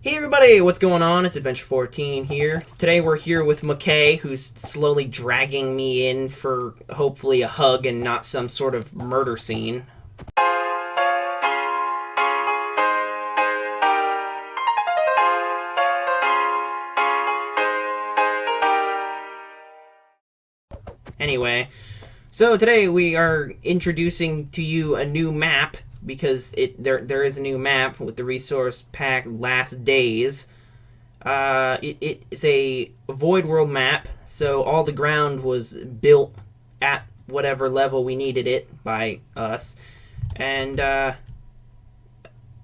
Hey everybody, what's going on? It's Adventure 14 here. Today we're here with McCay, who's slowly dragging me in for hopefully a hug and not some sort of murder scene. Anyway, so today we are introducing to you a new map because there is a new map with the resource pack Last Days. It's a void world map, so all the ground was built at whatever level we needed it by us. And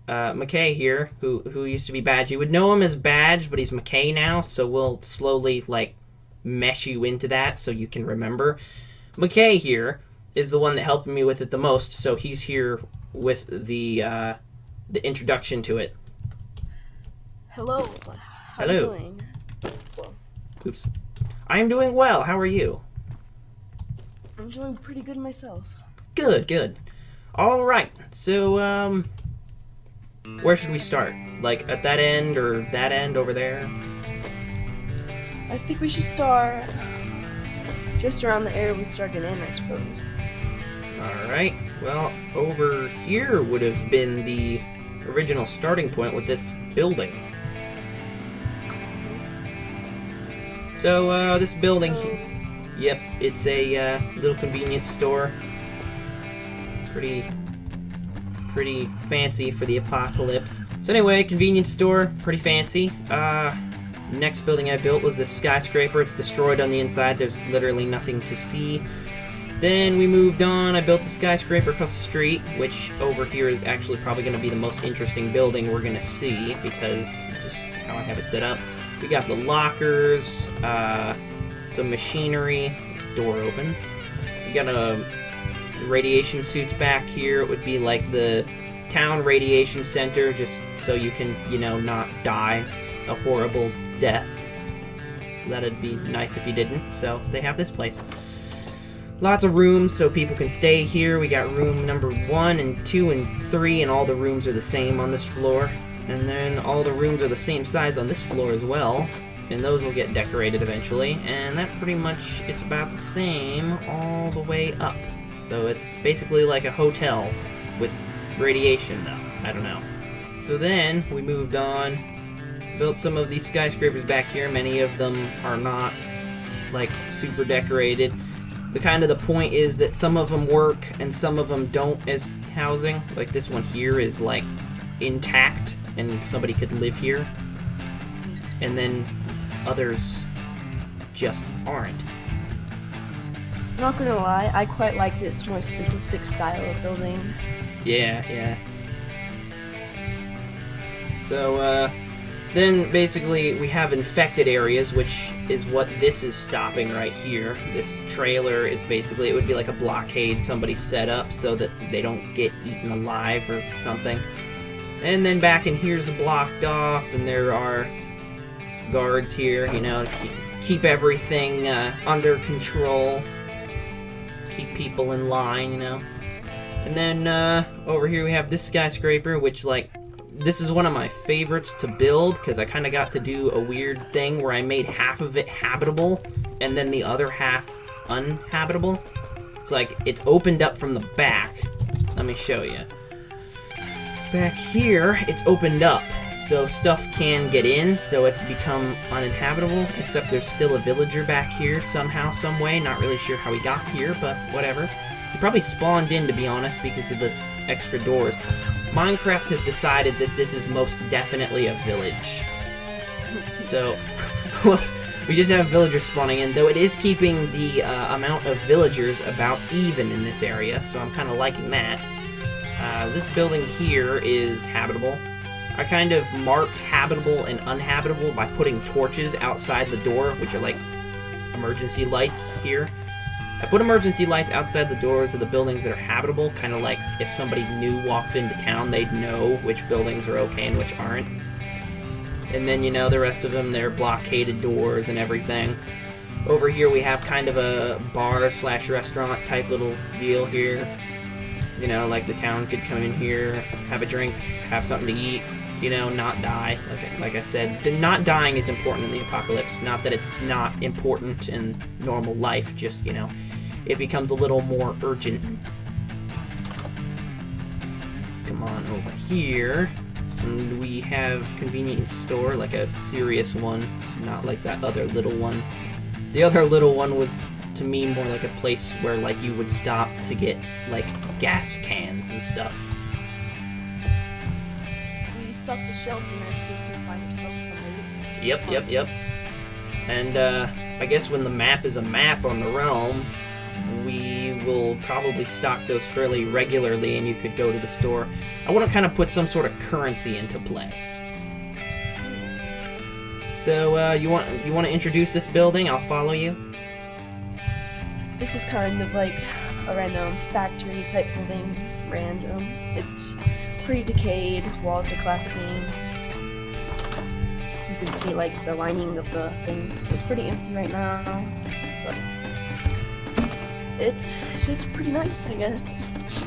McCay here, who used to be Badge, you would know him as Badge, but he's McCay now, so we'll slowly mesh you into that so you can remember. McCay here is the one that helped me with it the most, so he's here with the introduction to it. Hello. How are you doing? Well, oops. I am doing well. How are you? I'm doing pretty good myself. Good, good. All right. So, where should we start? Like at that end or that end over there? I think we should start just around the area we started in, I suppose. All right. Well, over here would have been the original starting point with this building. So, this building, yep, it's a little convenience store. Pretty fancy for the apocalypse. So anyway, convenience store, pretty fancy. Next building I built was this skyscraper. It's destroyed on the inside. There's literally nothing to see. Then we moved on. I built the skyscraper across the street, which over here is actually probably going to be the most interesting building we're going to see because just how I have it set up. We got the lockers, some machinery. This door opens. We got radiation suits back here. It would be like the town radiation center, just so you can, not die a horrible death. So that'd be nice if you didn't. So they have this place. Lots of rooms so people can stay here. We got room number 1 and 2 and 3, and all the rooms are the same on this floor. And then all the rooms are the same size on this floor as well. And those will get decorated eventually. And that pretty much, it's about the same all the way up. So it's basically like a hotel with radiation though. I don't know. So then we moved on. Built some of these skyscrapers back here. Many of them are not super decorated. The point is that some of them work and some of them don't as housing. Like this one here is intact and somebody could live here, and then others just aren't. I'm not gonna lie, I quite like this more simplistic style of building. Yeah. So then basically we have infected areas, which is what this is stopping right here. This trailer is basically, it would be like a blockade somebody set up so that they don't get eaten alive or something. And then back in here's blocked off, and there are guards here, to keep everything under control, keep people in line, And then over here we have this skyscraper, which this is one of my favorites to build because I kind of got to do a weird thing where I made half of it habitable and then the other half uninhabitable. It's it's opened up from the back. Let me show you. Back here, it's opened up, so stuff can get in, so it's become uninhabitable, except there's still a villager back here somehow, some way. Not really sure how he got here, but whatever. He probably spawned in, to be honest, because of the extra doors. Minecraft has decided that this is most definitely a village. So, we just have villagers spawning in, though it is keeping the amount of villagers about even in this area, so I'm kind of liking that. This building here is habitable. I kind of marked habitable and uninhabitable by putting torches outside the door, which are emergency lights here. I put emergency lights outside the doors of the buildings that are habitable, kind of like if somebody new walked into town, they'd know which buildings are okay and which aren't. And then, the rest of them, they're blockaded doors and everything. Over here we have kind of a bar/restaurant type little deal here. The town could come in here, have a drink, have something to eat, you know, not die. Like I said, not dying is important in the apocalypse. Not that it's not important in normal life, just, you know, it becomes a little more urgent. Come on over here. And we have convenience store, like a serious one, not like that other little one. The other little one was, to me, more like a place where, like, you would stop to get, like, gas cans and stuff. We stuck the shelves in there so you can find yourself somewhere. Yep. And, I guess when the map is a map on the realm, we will probably stock those fairly regularly, and you could go to the store. I want to kind of put some sort of currency into play. So, you want to introduce this building? I'll follow you. This is kind of like a random factory type building. Random. It's pretty decayed. Walls are collapsing. You can see like the lining of the thing. So it's pretty empty right now. But it's just pretty nice, I guess.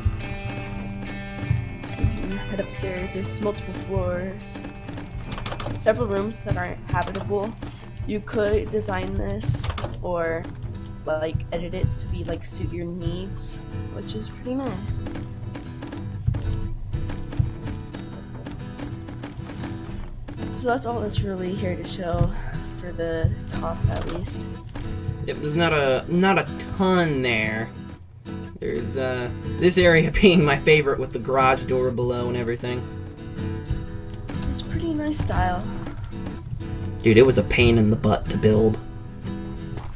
You can head upstairs. There's multiple floors. Several rooms that aren't habitable. You could design this or like edit it to be like suit your needs, which is pretty nice. So that's all that's really here to show for the top, at least. Yep, there's not a ton there. There's this area being my favorite with the garage door below and everything. It's pretty nice style. Dude, it was a pain in the butt to build.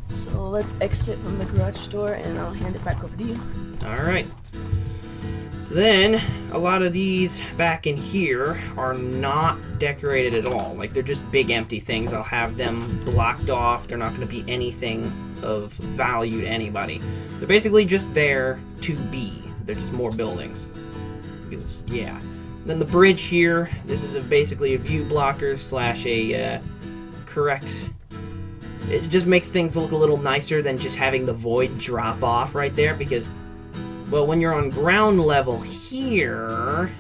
So let's exit from the garage door and I'll hand it back over to you. Alright. So then, a lot of these back in here are not decorated at all. Like, they're just big empty things. I'll have them blocked off. They're not going to be anything of value to anybody. They're basically just there to be. They're just more buildings. Because, yeah. Then the bridge here, this is basically a view blocker slash a correct... It just makes things look a little nicer than just having the void drop off right there, because, well, when you're on ground level here,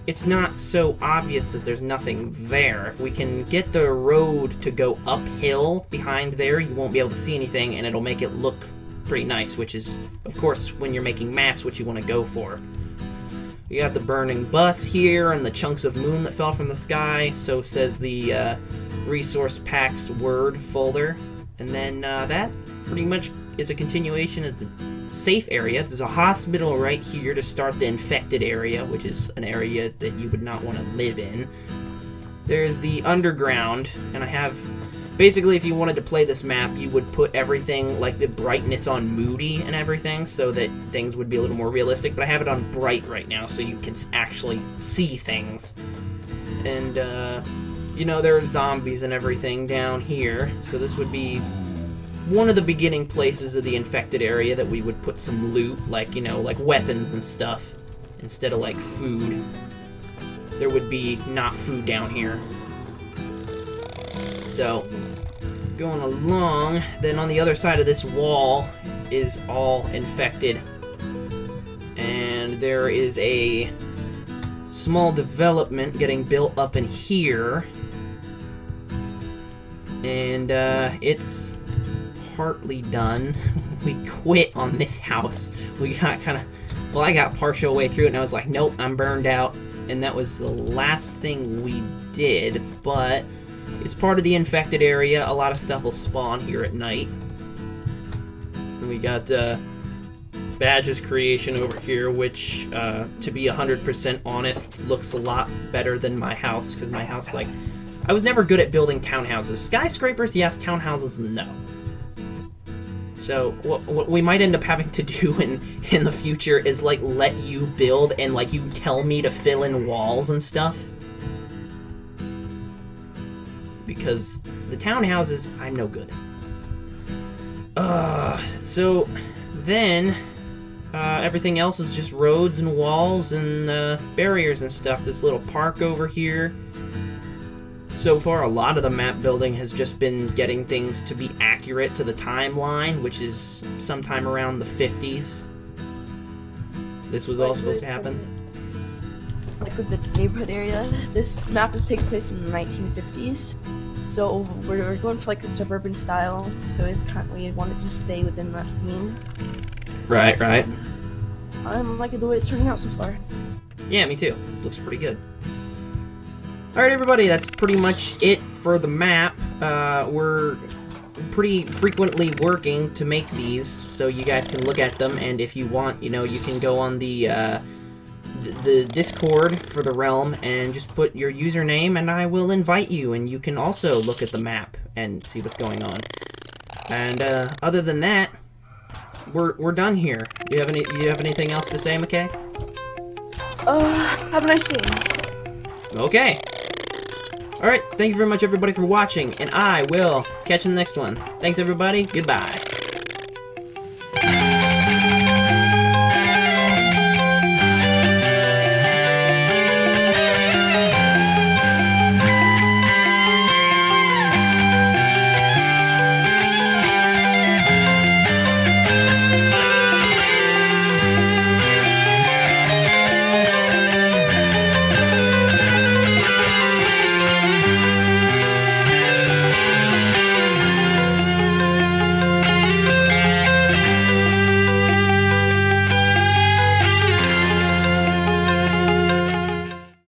it's not so obvious that there's nothing there. If we can get the road to go uphill behind there, you won't be able to see anything, and it'll make it look pretty nice, which is, of course, when you're making maps, what you want to go for. We got the burning bus here, and the chunks of moon that fell from the sky, so says the resource packs word folder. And then that pretty much is a continuation of the safe area. There's a hospital right here to start the infected area, which is an area that you would not want to live in. There's the underground, and I have... Basically, if you wanted to play this map, you would put everything, like the brightness on moody and everything, so that things would be a little more realistic. But I have it on bright right now, so you can actually see things. And, you know, there are zombies and everything down here, so this would be one of the beginning places of the infected area that we would put some loot, like, you know, like weapons and stuff, instead of, like, food. There would be not food down here. So, going along, then on the other side of this wall is all infected. And there is a small development getting built up in here. And it's partly done. We quit on this house. We got kind of... Well, I got partial way through it, and I was like, nope, I'm burned out. And that was the last thing we did, but it's part of the infected area. A lot of stuff will spawn here at night. And we got Badge's creation over here, which, to be 100% honest, looks a lot better than my house, because my house, like... I was never good at building townhouses. Skyscrapers, yes. Townhouses, no. So, what we might end up having to do in the future is, like, let you build and, like, you tell me to fill in walls and stuff. Because the townhouses, I'm no good. So, then, everything else is just roads and walls and barriers and stuff. This little park over here. So far, a lot of the map building has just been getting things to be accurate to the timeline, which is sometime around the 50s. This was all supposed to happen. like with the neighborhood area, this map was taking place in the 1950s. So we're going for like a suburban style. So we wanted to stay within that theme. Right. I'm liking the way it's turning out so far. Yeah, me too. Looks pretty good. Alright, everybody, that's pretty much it for the map. We're pretty frequently working to make these, so you guys can look at them, and if you want, you can go on the Discord for the realm and just put your username, and I will invite you, and you can also look at the map and see what's going on. And other than that, we're done here. Do you have anything else to say, McCay? Have a nice day. Okay. Alright, thank you very much everybody for watching, and I will catch you in the next one. Thanks everybody, goodbye.